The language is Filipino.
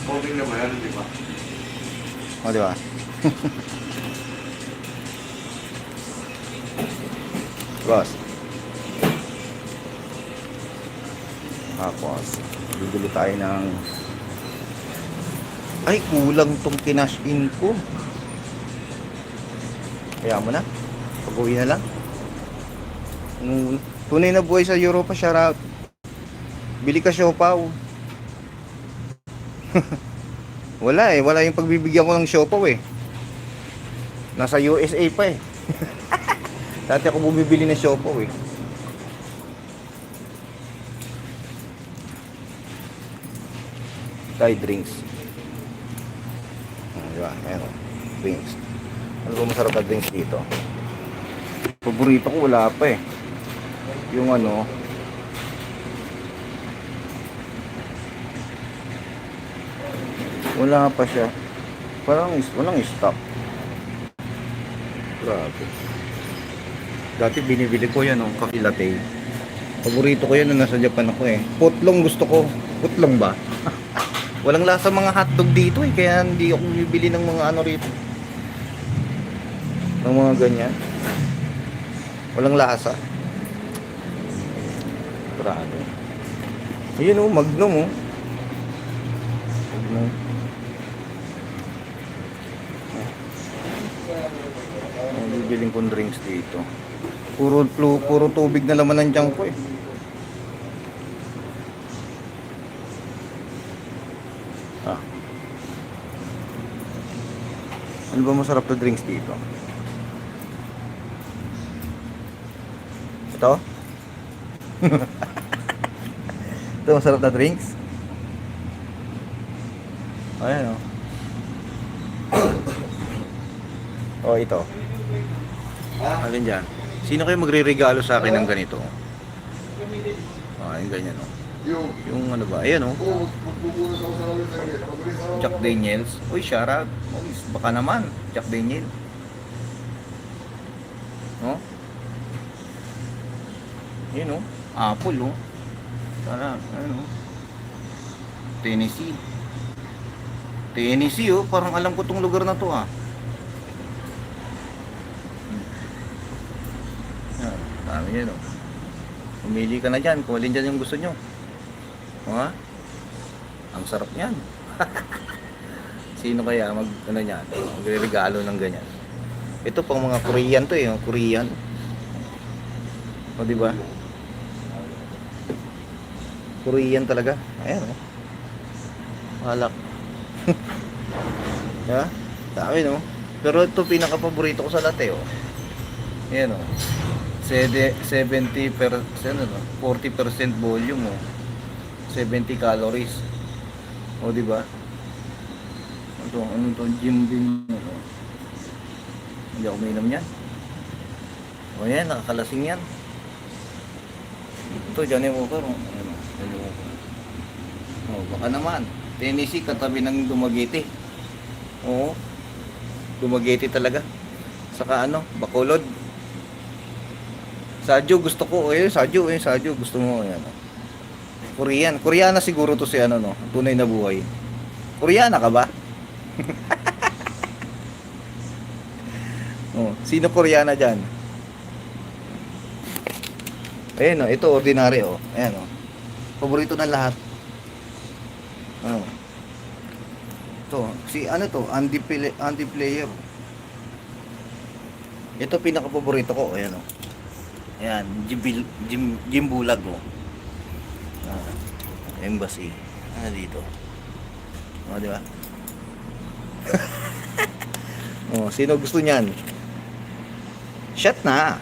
Moving na ba yan, di ba? O, di ba? Boss. Tapos, bibili tayo ng... Ay, kulang tong kinash in ko. Kaya mo na. Pag-uwi na lang. Tunay na buhay sa Europa, shout out. Bili ka siopaw. Wala eh, wala yung pagbibigyan ko ng siopaw eh. Nasa USA pa eh. Dati ako bumibili ng siopaw eh. Thai drinks. Diba? Ayan o. Drinks. Ano ba masarap na drinks dito? Paborito ko wala pa eh. Yung ano, wala pa siya. Parang walang stock. Grabe. Dati binibili ko yan ng coffee latte. Paborito ko yan nung nasa Japan ako eh. Putlong gusto ko. Putlong ba? Walang lasa mga hotdog dito eh. Kaya hindi ako bibili ng mga ano rito. Ng mga ganyan. Walang lasa. Grabe. Ayun oh, Magnum oh. Magnum. Bibiling kong drinks dito. Puro tubig na laman ng tiyan ko eh. Ano ba masarap na drinks dito? Ito? Ito masarap na drinks? Ayan o. Oh, ito. Alin dyan? Sino kayo magre-regalo sa akin ng ganito? Yung ganyan o. Yung ano ba? Ayan o. Jack Daniels. Uy, shout out. Baka naman. Jack Daniels. No? Ayan o. Apple o. Sarap. Ayan o. Tennessee. Tennessee o. Parang alam ko tong lugar na to ah. Dami yan o. Pumili ka na dyan kung alin dyan yung gusto nyo. Ha? Ang sarap yan. Sino kaya ano yan? Magre-regalo ng ganyan. Ito pang mga Korean to eh. Korean. O diba? Korean talaga. Ayan o. Malak. Yeah? Dami no? Pero ito pinaka-paborito ko sa latte o. Ayan o. 70% ano, 40% volume oh. 70 calories. O di ba? Ano to, gym din ano. Hindi ako mainom niyan. O yan, nakakalasing yan. Ito, Johnny Walker. Baka naman. Tennessee, katabi ng Dumaguete. Oo. Dumaguete talaga. Saka ano, Bacolod. Sadyo gusto ko. Sadyo gusto mo. Ayan. Korean. Koreana siguro to si ano no. Tunay na buhay. Koreana ka ba? Oh, sino Koreana diyan? Ayun oh, ito ordinary oh. Ayan oh. Paborito ng lahat. Oh. Ito, si ano to? Anti-player. Ito pinaka-paborito ko. Ayan oh. Ayan, Jimbulag oh. Embassy. Dito. O, di ba? Oh, sino gusto niyan? Shot na.